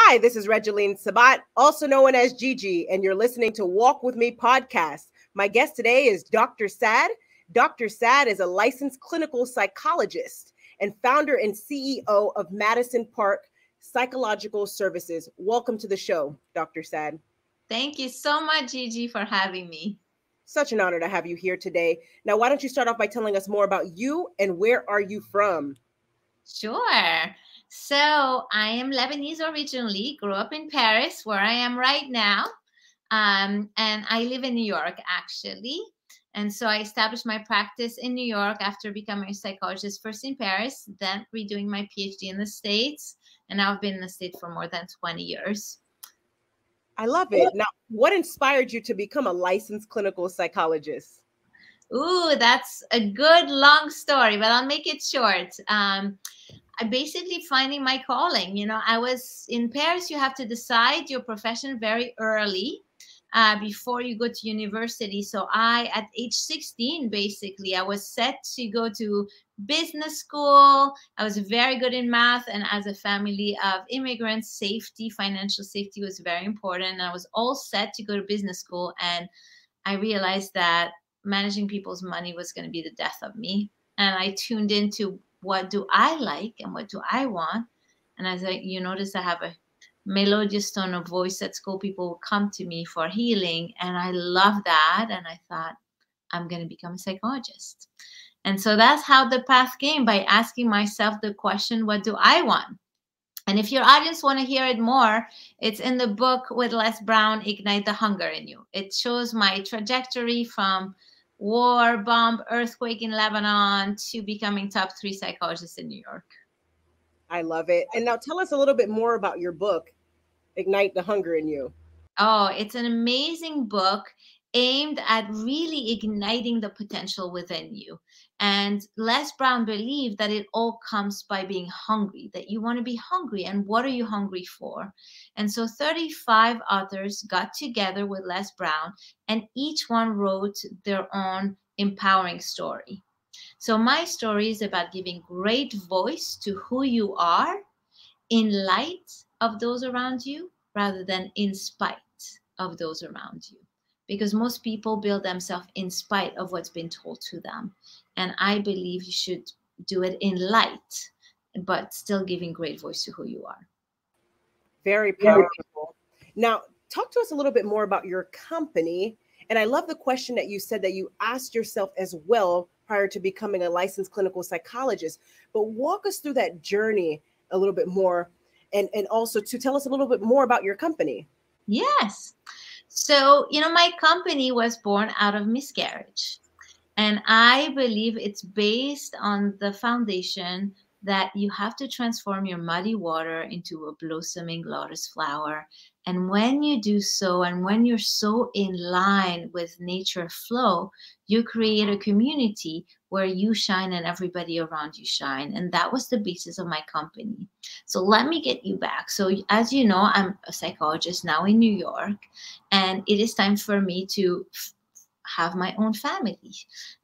Hi, this is Yasmine Saad, also known as Gigi, and you're listening to Walk With Me podcast. My guest today is Dr. Saad. Dr. Saad is a licensed clinical psychologist and founder and CEO of Madison Park Psychological Services. Welcome to the show, Dr. Saad. Thank you so much, Gigi, for having me. Such an honor to have you here today. Now, why don't you start off by telling us more about you and where are you from? Sure. So I am Lebanese originally, grew up in Paris, where I am right now. And I live in New York, actually. And so I established my practice in New York after becoming a psychologist, first in Paris, then redoing my Ph.D. in the States. And now I've been in the States for more than 20 years. I love it. Now, what inspired you to become a licensed clinical psychologist? Ooh, that's a good long story, but I'll make it short. I basically finding my calling. You know, I was in Paris. You have to decide your profession very early before you go to university. So at age 16, basically, I was set to go to business school. I was very good in math. And as a family of immigrants, safety, financial safety was very important. And I was all set to go to business school. And I realized that managing people's money was going to be the death of me. And I tuned into what do I like and what do I want. And as you notice, I have a melodious tone of voice at school. People will come to me for healing. And I love that. And I thought, I'm going to become a psychologist. And so that's how the path came, by asking myself the question, what do I want? And if your audience want to hear it more, it's in the book with Les Brown, Ignite the Hunger in You. It shows my trajectory from war, bomb, earthquake in Lebanon to becoming top 3 psychologist in New York. I love it. And now tell us a little bit more about your book, Ignite the Hunger in You. Oh, it's an amazing book aimed at really igniting the potential within you. And Les Brown believed that it all comes by being hungry, that you want to be hungry. And what are you hungry for? And so 35 authors got together with Les Brown, and each one wrote their own empowering story. So my story is about giving great voice to who you are in light of those around you, rather than in spite of those around you. Because most people build themselves in spite of what's been told to them. And I believe you should do it in light, but still giving great voice to who you are. Very powerful. Now, talk to us a little bit more about your company. And I love the question that you said that you asked yourself as well prior to becoming a licensed clinical psychologist. But walk us through that journey a little bit more, and also to tell us a little bit more about your company. Yes. So, my company was born out of miscarriage. And I believe it's based on the foundation that you have to transform your muddy water into a blossoming lotus flower. And when you do so, and when you're so in line with nature flow, you create a community where you shine and everybody around you shine. And that was the basis of my company. So let me get you back. So as you know, I'm a psychologist now in New York, and it is time for me to have my own family.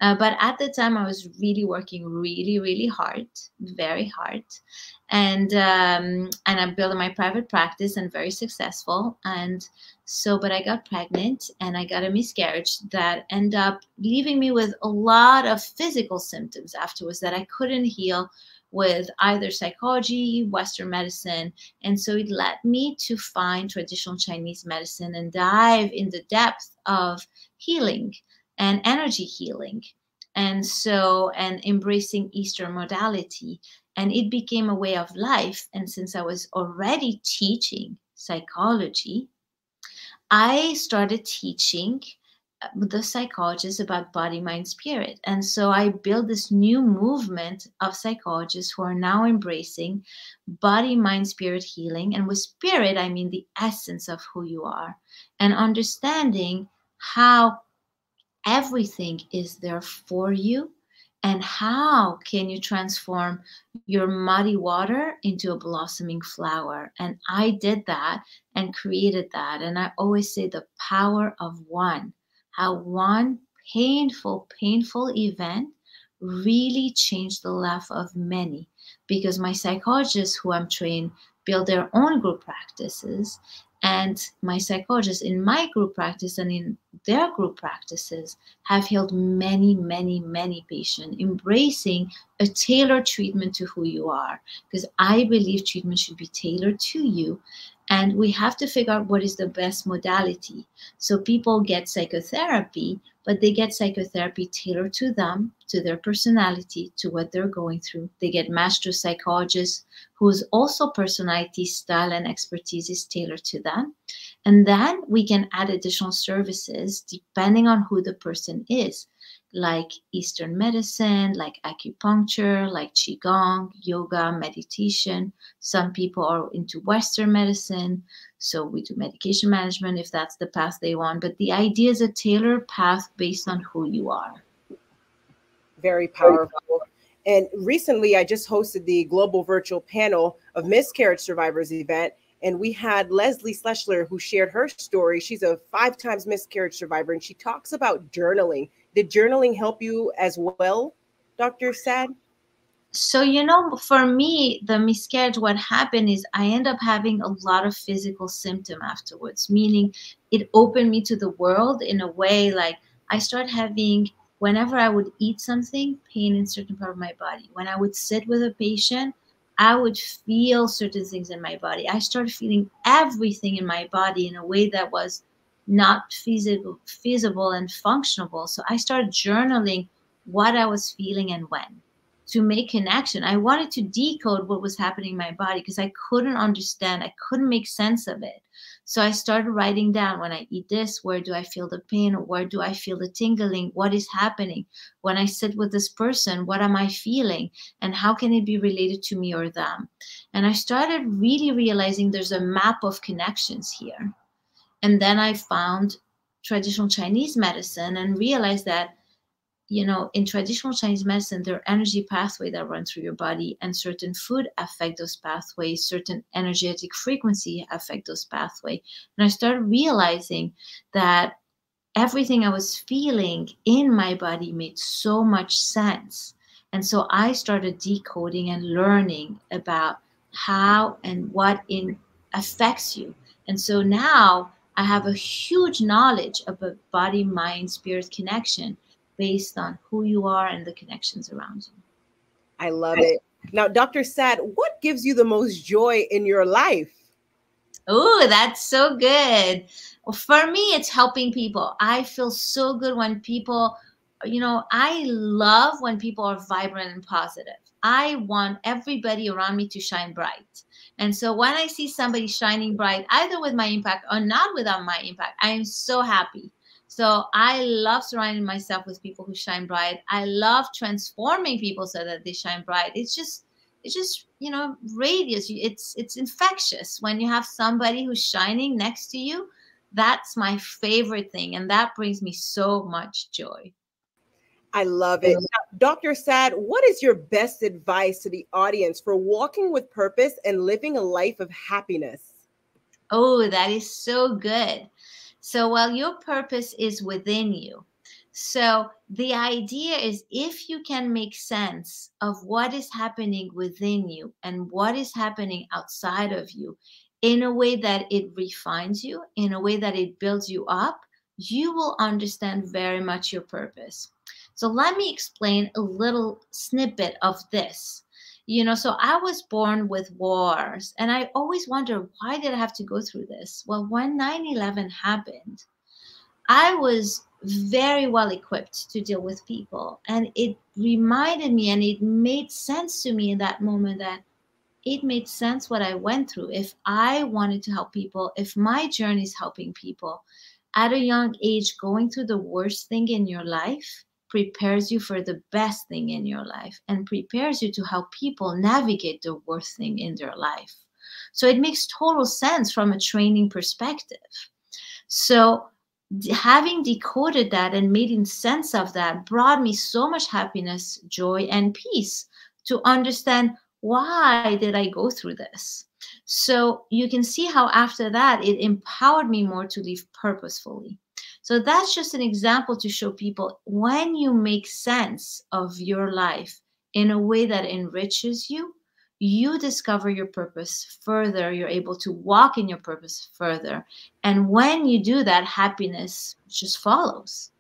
But at the time, I was really working really, really hard, very hard. And I'm building my private practice and very successful. And so, but I got pregnant and I got a miscarriage that ended up leaving me with a lot of physical symptoms afterwards that I couldn't heal with either psychology, Western medicine. And so it led me to find traditional Chinese medicine and dive in the depth of healing and energy healing. And embracing Eastern modality. And it became a way of life. And since I was already teaching psychology, I started teaching the psychologists about body, mind, spirit. And so I built this new movement of psychologists who are now embracing body, mind, spirit healing. And with spirit, I mean the essence of who you are, and understanding how everything is there for you, and how can you transform your muddy water into a blossoming flower. And I did that and created that. And I always say the power of one, how one painful event really changed the life of many. Because my psychologists who I'm trained build their own group practices. And my psychologists in my group practice and in their group practices have healed many, many, many patients, embracing a tailored treatment to who you are. Because I believe treatment should be tailored to you. And we have to figure out what is the best modality. So people get psychotherapy, but they get psychotherapy tailored to them, to their personality, to what they're going through. They get matched to a psychologist whose also personality, style, and expertise is tailored to them. And then we can add additional services depending on who the person is, like Eastern medicine, like acupuncture, like Qigong, yoga, meditation. Some people are into Western medicine, so we do medication management if that's the path they want. But the idea is a tailored path based on who you are. Very powerful. And recently, I just hosted the global virtual panel of miscarriage survivors event. And we had Leslie Schlechler, who shared her story. She's a 5 times miscarriage survivor, and she talks about journaling. Did journaling help you as well, Dr. Saad? So, you know, for me, the miscarriage, what happened is I end up having a lot of physical symptom afterwards, meaning it opened me to the world in a way. Like I started having, whenever I would eat something, pain in certain part of my body. When I would sit with a patient, I would feel certain things in my body. I started feeling everything in my body in a way that was not feasible and functionable. So I started journaling what I was feeling and when, to make connection. I wanted to decode what was happening in my body because I couldn't understand. I couldn't make sense of it. So I started writing down, when I eat this, where do I feel the pain? Where do I feel the tingling? What is happening? When I sit with this person, what am I feeling? And how can it be related to me or them? And I started really realizing there's a map of connections here. And then I found traditional Chinese medicine and realized that, you know, in traditional Chinese medicine, there are energy pathways that run through your body, and certain food affect those pathways, certain energetic frequency affect those pathways. And I started realizing that everything I was feeling in my body made so much sense. And so I started decoding and learning about how and what affects you. And so now I have a huge knowledge about body, mind, spirit connection based on who you are and the connections around you. I love it. Now, Dr. Saad, what gives you the most joy in your life? Oh, that's so good. For me, it's helping people. I feel so good when people, you know, I love when people are vibrant and positive. I want everybody around me to shine bright. And so when I see somebody shining bright, either with my impact or not without my impact, I am so happy. So I love surrounding myself with people who shine bright. I love transforming people so that they shine bright. It's just, you know, radius. It's infectious when you have somebody who's shining next to you. That's my favorite thing, and that brings me so much joy. I love it. Now, Dr. Saad, what is your best advice to the audience for walking with purpose and living a life of happiness? Oh, that is so good. So, well, your purpose is within you. So the idea is, if you can make sense of what is happening within you and what is happening outside of you in a way that it refines you, in a way that it builds you up, you will understand very much your purpose. So let me explain a little snippet of this. You know, so I was born with wars, and I always wonder, why did I have to go through this? Well, when 9/11 happened, I was very well equipped to deal with people. And it reminded me, and it made sense to me in that moment, that it made sense what I went through. If I wanted to help people, if my journey is helping people, at a young age, going through the worst thing in your life prepares you for the best thing in your life and prepares you to help people navigate the worst thing in their life. So it makes total sense from a training perspective. So having decoded that and making sense of that brought me so much happiness, joy, and peace to understand, why did I go through this? So you can see how after that, it empowered me more to live purposefully. So that's just an example to show people, when you make sense of your life in a way that enriches you, you discover your purpose further. You're able to walk in your purpose further. And when you do that, happiness just follows.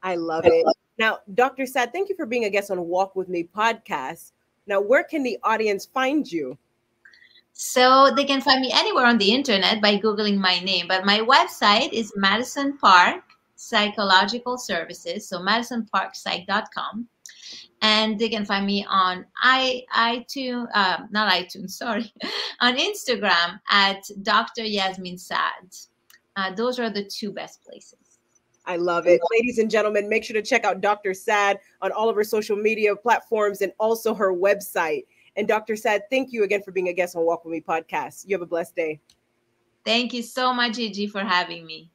I love it. Now, Dr. Saad, thank you for being a guest on Walk With Me podcast. Now, where can the audience find you? So they can find me anywhere on the internet by Googling my name. But my website is Madison Park Psychological Services. So MadisonParkPsych.com. And they can find me on iTunes, not iTunes, sorry, on Instagram at Dr. Yasmine Saad. Those are the two best places. I love it. Ladies and gentlemen, make sure to check out Dr. Saad on all of her social media platforms and also her website. And Dr. Saad, thank you again for being a guest on Walk With Me podcast. You have a blessed day. Thank you so much, Gigi, for having me.